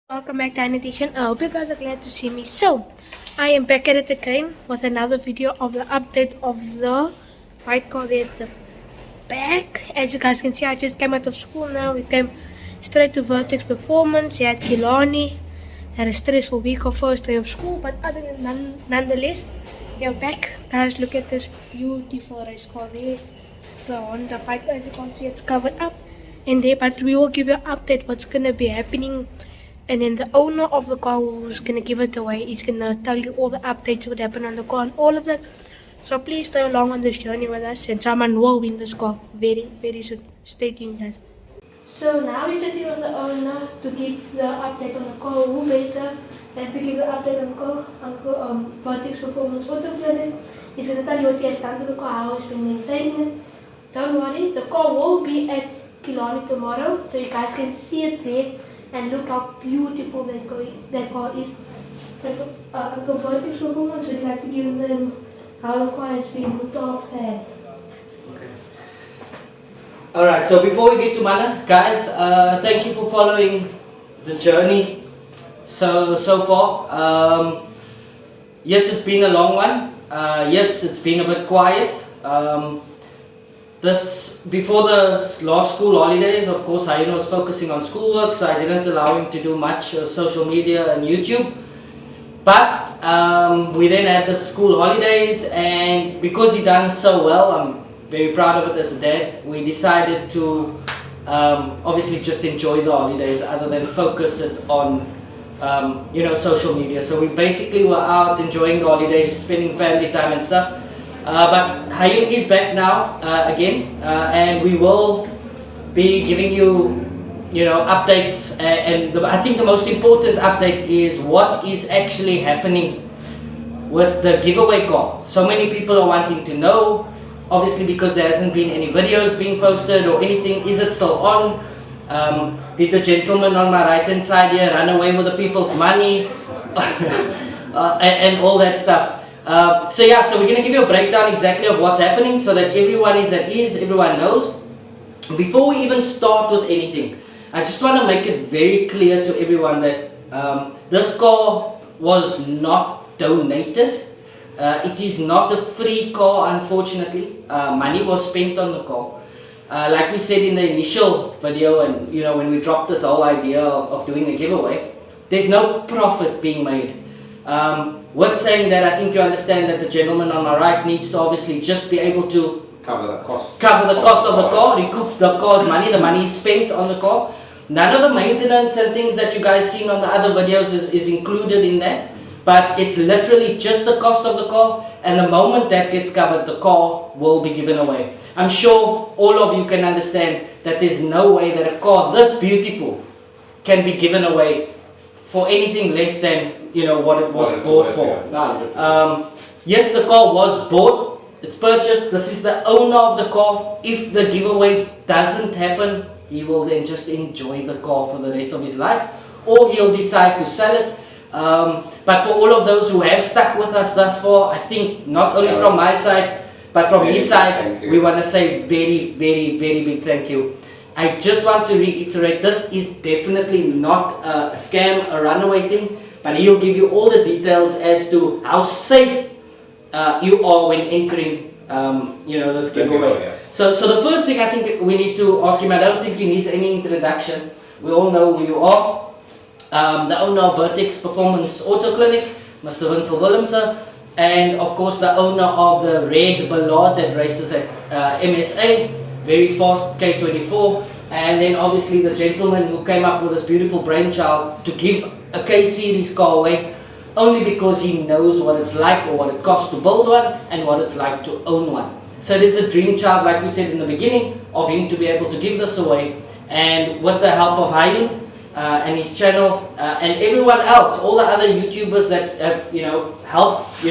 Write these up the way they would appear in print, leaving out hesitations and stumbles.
Welcome back to Annotation. I hope you guys are glad to see me. So, I am back at it again with another video of the update of the white car there at the back. As you guys can see, I just came out of school now. We came straight to Vertex Performance. Yeah, at Killarney. Had a stressful week of first day of school, but other than nonetheless, we are back. Guys, look at this beautiful race car there. The Honda bike, as you can see, it's covered up in there, but we will give you an update what's gonna be happening. And then the owner of the car who's going to give it away is going to tell you all the updates what happened on the car and all of that. So please stay along on this journey with us, and someone will win this car very, very soon. Stay tuned, guys. So now we're sitting with the owner to give the update on the car. Who better than to give the update on the car? Uncle Vertex Performance Auto Clinic. He's going to tell you what he has done to the car, how he's been maintaining it. Don't worry, the car will be at Killarney tomorrow, so you guys can see it there. And look how beautiful that car is. Uncle Vertex Performance, would you like to give them how the car has been looked after? Okay. Alright, so before we get to Mana, guys, thank you for following this journey so far. Yes, it's been a long one. Yes, it's been a bit quiet. Before the last school holidays, of course, Hayun was focusing on schoolwork, so I didn't allow him to do much social media and YouTube. But we then had the school holidays, and because he done so well, I'm very proud of it as a dad, we decided to obviously just enjoy the holidays other than focus it on social media. So we basically were out enjoying the holidays, spending family time and stuff. But Hayun is back now again, and we will be giving you, updates. I think the most important update is what is actually happening with the giveaway car. So many people are wanting to know, obviously because there hasn't been any videos being posted or anything. Is it still on? Did the gentleman on my right hand side here run away with the people's money? and all that stuff. So we're going to give you a breakdown exactly of what's happening so that everyone is at ease, everyone knows. Before we even start with anything, I just want to make it very clear to everyone that this car was not donated. It is not a free car, unfortunately. Money was spent on the car. Like we said in the initial video, and when we dropped this whole idea of doing a giveaway, there's no profit being made. With saying that, I think you understand that the gentleman on my right needs to obviously just be able to cover the cost of the car, recoup the car's money, the money spent on the car. None of the maintenance and things that you guys seen on the other videos is included in that, but it's literally just the cost of the car, and the moment that gets covered, the car will be given away. I'm sure all of you can understand that there's no way that a car this beautiful can be given away for anything less than what it was bought for. Yes, the car was bought, it's purchased. This is the owner of the car. If the giveaway doesn't happen, he will then just enjoy the car for the rest of his life, or he'll decide to sell it. But for all of those who have stuck with us thus far, I think not only from my side but from his side, we want to say very, very, very big thank you. I just want to reiterate, this is definitely not a scam, a runaway thing, but he'll give you all the details as to how safe you are when entering this giveaway. So the first thing I think we need to ask him, I don't think he needs any introduction. We all know who you are. The owner of Vertex Performance Auto Clinic, Mr. Vincent Willemse, and of course the owner of the red Ballard that races at MSA. Very fast K24, and then obviously the gentleman who came up with this beautiful brainchild to give a K-series car away, only because he knows what it's like or what it costs to build one and what it's like to own one. So it is a dream child, like we said in the beginning, of him to be able to give this away, and with the help of Hayun and his channel and everyone else, all the other YouTubers that have helped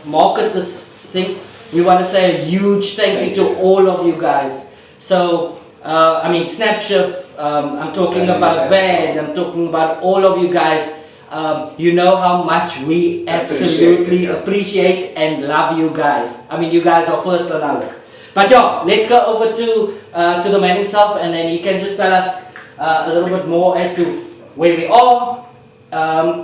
market this thing, we want to say a huge thank you to all of you guys. So, Snapshift, I'm talking about Van, I'm talking about all of you guys. You know how much we absolutely appreciate and love you guys. I mean, you guys are first on our list. But yeah, let's go over to the man himself, and then he can just tell us a little bit more as to where we are.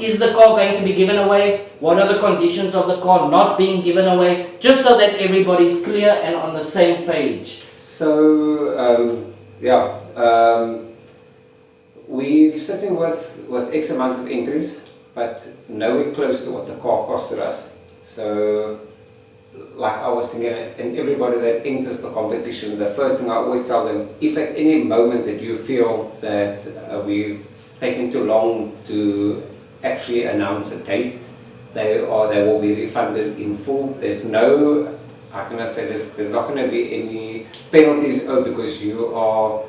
Is the car going to be given away? What are the conditions of the car not being given away? Just so that everybody's clear and on the same page. So, we're sitting with X amount of entries, but nowhere close to what the car costed us. So, like I was thinking, and everybody that enters the competition, the first thing I always tell them, if at any moment that you feel that we've taken too long to actually announce a date, they will be refunded in full. There's no, how can I say this, there's not going to be any penalties because you are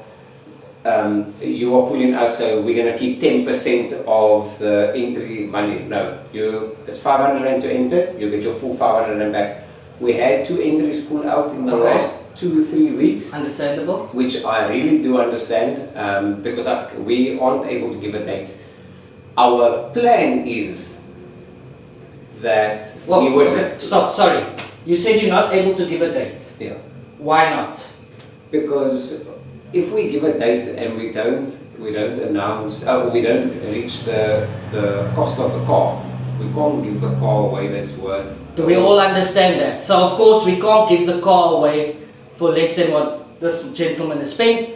pulling out, so we're going to keep 10% of the entry money. No, it's 500 Rand to enter, you get your full 500 Rand back. We had 2 entries pulled out in the last 2-3 weeks. Understandable. Which I really do understand because we aren't able to give a date. Our plan is that we would... Stop, sorry. You said you're not able to give a date. Yeah. Why not? Because if we give a date and we don't announce, we don't reach the cost of the car, we can't give the car away that's worth... Do we all understand that? So of course we can't give the car away for less than what this gentleman has spent.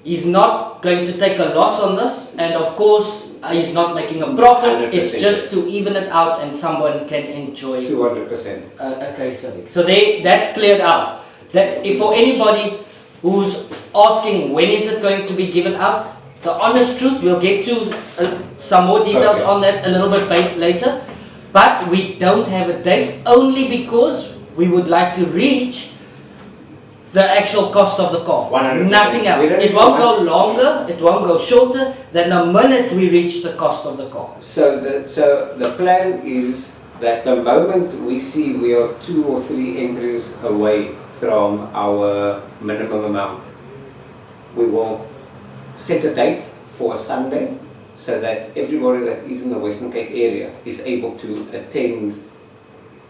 He's not going to take a loss on this, and of course he's not making a profit. It's just to even it out and someone can enjoy 200%. Okay, so that's cleared out. That if for anybody who's asking when is it going to be given out, the honest truth, we'll get to some more details on that a little bit later. But we don't have a date only because we would like to reach the actual cost of the car. 100%. Nothing else. It won't go longer, it won't go shorter than the minute we reach the cost of the car. So the plan is that the moment we see we are 2 or 3 entries away from our minimum amount, we will set a date for a Sunday so that everybody that is in the Western Cape area is able to attend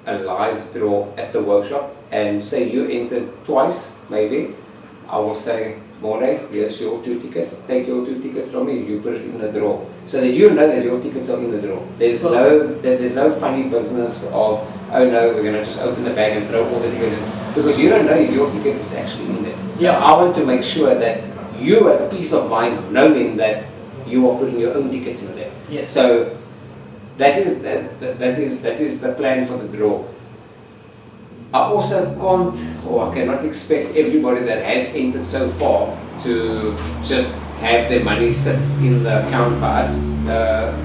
a live draw at the workshop. And say you entered twice, maybe, I will say, More, here's your 2 tickets, take your 2 tickets from me, you put it in the draw. So that you know that your tickets are in the draw. There's no funny business of, oh no, we're going to just open the bag and throw all the tickets in. Because you don't know if your ticket is actually in there. So yeah. I want to make sure that you have peace of mind knowing that you are putting your own tickets in there. Yes. So that is the plan for the draw. I also can't, or I cannot expect everybody that has entered so far to just have their money sit in the account by us.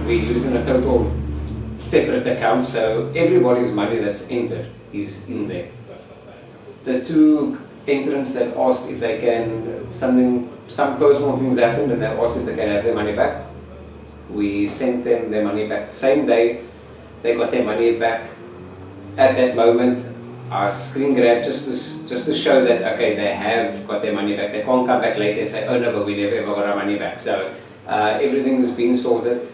We're using a total separate account, so everybody's money that's entered is in there. The 2 entrants that asked if they can, some personal things happened and they asked if they can have their money back. We sent them their money back the same day. They got their money back at that moment. I screen grab just to show that okay, they have got their money back. They can't come back later and say, oh no, but we never ever got our money back. So everything's been sorted.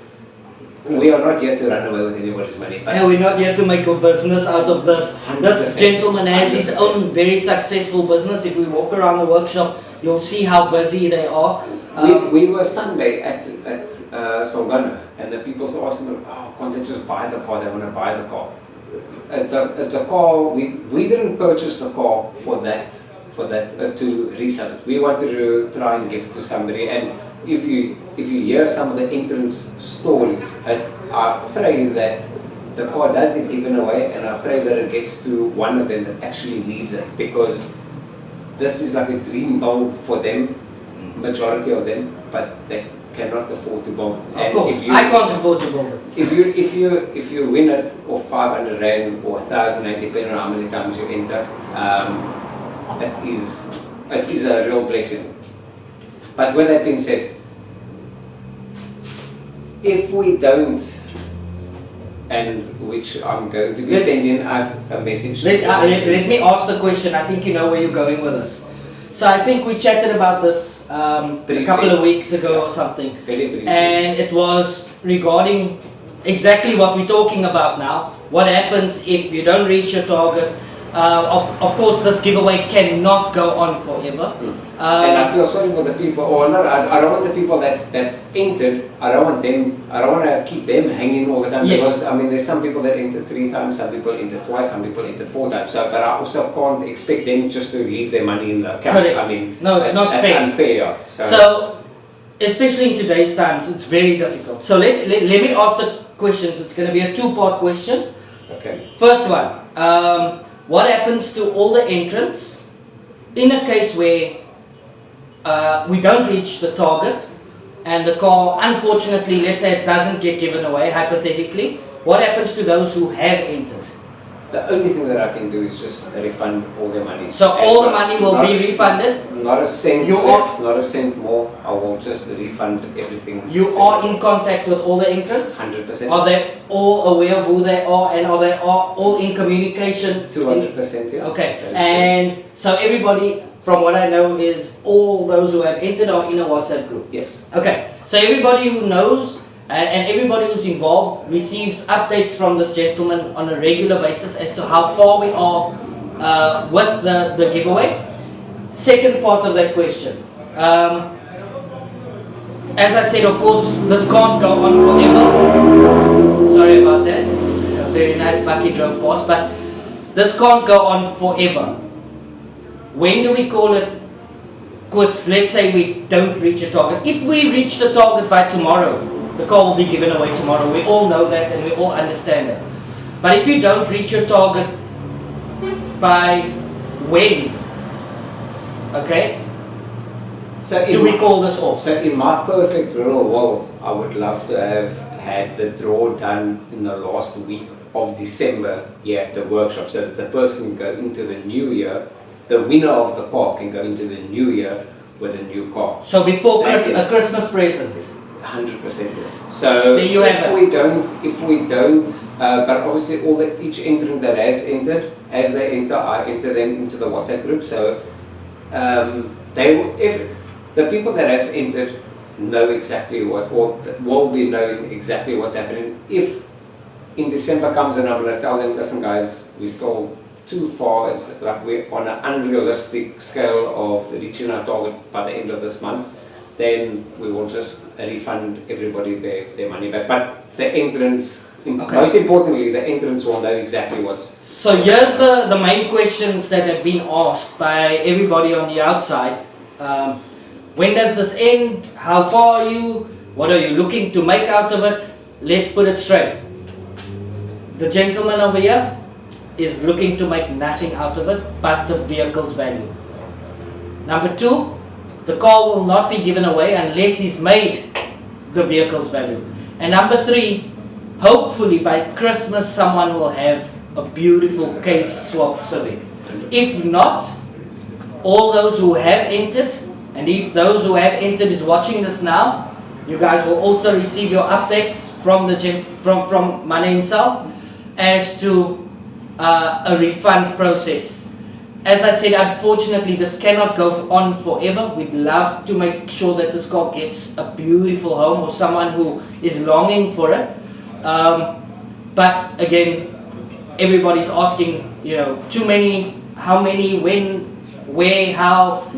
We are not here to run away with anybody's money. And we're not here to make a business out of this. 100%. This gentleman has 100%. His own very successful business. If we walk around the workshop, you'll see how busy they are. We were Sunday at Salgana, and the people were asking them, oh, can't they just buy the car? They want to buy the car. At the car, we didn't purchase the car for that to resell it. We wanted to try and give it to somebody. And if you hear some of the entrance stories, I pray that the car does get given away, and I pray that it gets to one of them that actually needs it, because this is like a dream build for them, majority of them, but they cannot afford to build it. Of course, I can't afford to build it. If you win it or 500 Rand or 1,000 Rand, depending on how many times you enter, it is a real blessing. But with that being said, if we don't, and which I'm going to be sending out a message. Let me ask the question. I think you know where you're going with this. So I think we chatted about this a couple of weeks ago or something, Very briefly. and it was regarding exactly what we're talking about now. What happens if you don't reach your target? Of course, this giveaway cannot go on forever. And I feel sorry for the people, or not. I don't want the people that's entered. I don't want them. I don't want to keep them hanging all the time. Yes. Because I mean, there's some people that enter 3 times, some people enter twice, some people enter 4 times. So, but I also can't expect them just to leave their money in the account. Correct. I mean, No, it's not that's fair. unfair. Yeah. So, especially in today's times, it's very difficult. So let me ask the questions. It's going to be a 2-part question. Okay. First one, what happens to all the entrants in a case where we don't reach the target and the car, unfortunately, let's say it doesn't get given away, hypothetically, what happens to those who have entered? The only thing that I can do is just refund all their money. So And all the money will be refunded? Not a cent You less, not a cent more. I will just refund everything. You are in contact with all the entrants? 100%. Are they all aware of who they are, and are they all in communication? 200%, yes. Okay, That is and so everybody, from what I know, is all those who have entered are in a WhatsApp group. correct. Yes. Okay, so everybody who knows and everybody who's involved receives updates from this gentleman on a regular basis as to how far we are with the giveaway. Second part of that question. As I said, of course, this can't go on forever. Sorry about that. A very nice bucket drove past, but this can't go on forever. When do we call it quits? Let's say we don't reach a target. If we reach the target by tomorrow, the car will be given away tomorrow. We all know that and we all understand that. But if you don't reach your target by when? Okay? So Do we call this off? So in my perfect real world, I would love to have had the draw done in the last week of December here at the workshop, so that the person can go into the new year, the winner of the car can go into the new year with a new car. So before That a is- Christmas present. 100% yes. So There you have it. if we don't, but obviously each entrant that has entered, as they enter, I enter them into the WhatsApp group. So if the people that have entered know exactly what, or will be knowing exactly what's happening. If in December comes and I'm going to tell them, listen guys, we're still too far, it's like we're on an unrealistic scale of reaching our target by the end of this month, then we will just refund everybody their money back. But the entrants, most importantly, the entrants will know exactly what's... So here's the main questions that have been asked by everybody on the outside. When does this end? How far are you? What are you looking to make out of it? Let's put it straight. The gentleman over here is looking to make nothing out of it but the vehicle's value. Number 2, the car will not be given away unless he's made the vehicle's value. And number 3, hopefully by Christmas someone will have a beautiful K20 Civic. If not, all those who have entered, and if those who have entered is watching this now, you guys will also receive your updates from from Mane himself as to a refund process. As I said, unfortunately this cannot go on forever. We'd love to make sure that this car gets a beautiful home or someone who is longing for it. But again, everybody's asking, you know, too many, how many, when, where, how.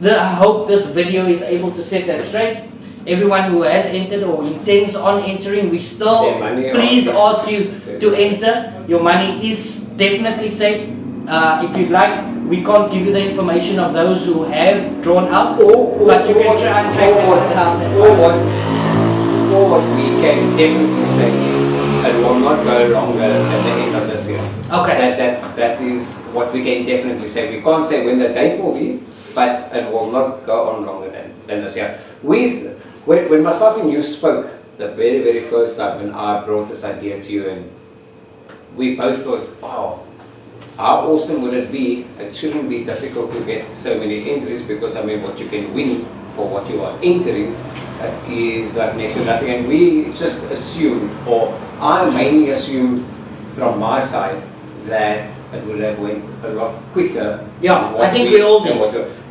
I hope this video is able to set that straight. Everyone who has entered or intends on entering, we still please ask you to enter. Your money is definitely safe. If you'd like, we can't give you the information of those who have drawn out, but you can try and track them down. Or what we can definitely say is it will not go longer at the end of this year. Okay. That is what we can definitely say. We can't say when the date will be, but it will not go on longer than this year. When myself and you spoke the very, very first time when I brought this idea to you, and we both thought, wow, how awesome would it be? It shouldn't be difficult to get so many entries, because I mean what you can win for what you are entering, that is like next to nothing. And we just assumed, or I mainly assumed from my side, that it would have went a lot quicker. Yeah, than I think we all did.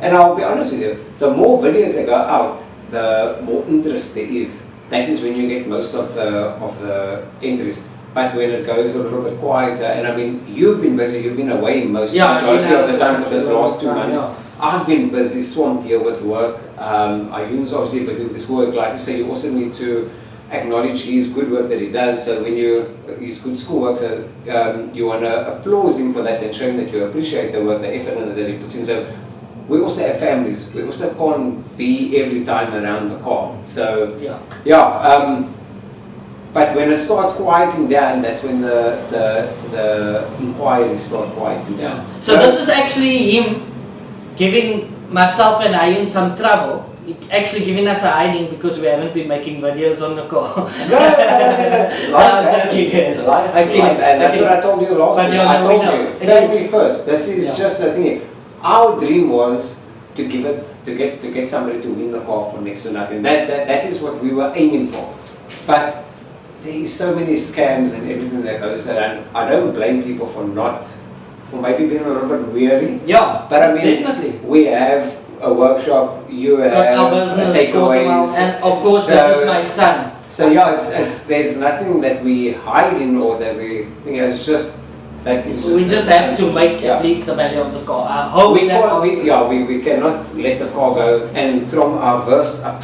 And I'll be honest with you, the more videos that go out, the more interest there is. That is when you get most of the interest. But when it goes a little bit quieter, and I mean, you've been busy, you've been away majority of the time for this last 2 months. Yeah. I've been busy, swamped here with work. Ayu's obviously busy with his work. Like you say, you also need to acknowledge his good work that he does. So when his good schoolwork, so you want to applaud him for that and show him that you appreciate the work, the effort that he puts in. So we also have families. We also can't be every time around the car. So yeah. But when it starts quieting down, that's when the inquiries start quieting down. So this is actually him giving myself and Ayun some trouble. Actually giving us a hiding because we haven't been making videos on the car. No, I'm joking. Life, and that's what I told you last time. I told you, family first. This is just the thing. Our dream was to get somebody to win the car for next to nothing. That is what we were aiming for. But there is so many scams and everything that goes around. I don't blame people for maybe being a little bit weary. Yeah, but I mean, definitely. We have a workshop, you have takeaways, and of course this is my son. So yeah, there's nothing that we hide in or that we think it's just that it's just we just have to make at least the value of the car. I hope we cannot let the car go. And from our first, I'm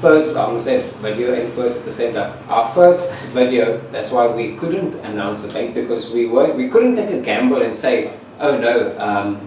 gonna say video and first at the same time. Our first video, that's why we couldn't announce a date because we couldn't take a gamble and say, oh no,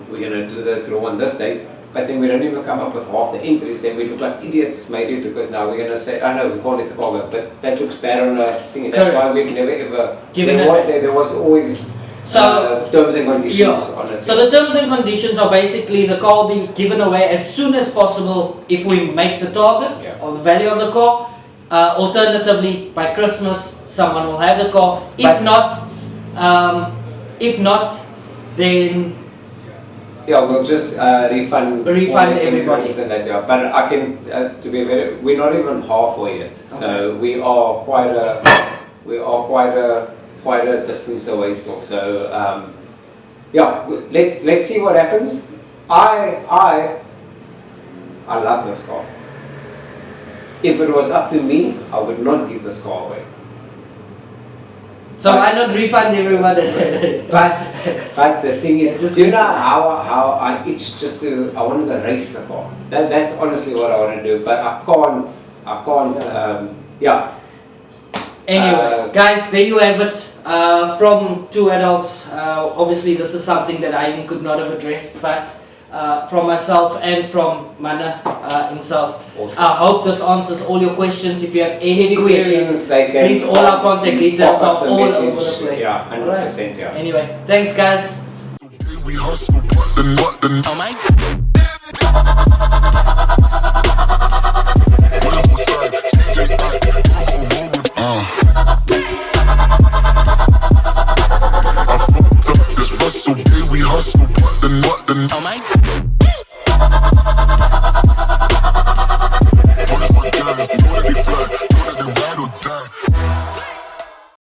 we're gonna do the draw on this date. But then we don't even come up with half the entries, then we look like idiots maybe because now we're going to say, oh no, we can't let the car go. But that looks bad on a thing. That's why we've never ever given there was always terms and conditions on it. So the terms and conditions are basically the car will be given away as soon as possible if we make the target or the value of the car. Alternatively, by Christmas, someone will have the car. If not, then we'll just refund everybody. And that, But I can, we're not even halfway yet. Okay. So we are quite a distance away still. So let's see what happens. I love this car. If it was up to me, I would not give this car away. So why not refund everybody? but the thing is, you know how I itch I want to race the car. That's honestly what I want to do, but I can't. Anyway, guys, there you have it. From two adults. Obviously, this is something that I could not have addressed, but from myself and from Mana himself. Awesome. I hope this answers all your questions. If you have any queries, please, all our contact details are all over the place. Yeah, 100%. Yeah. Anyway, thanks guys. We hustle, oh my.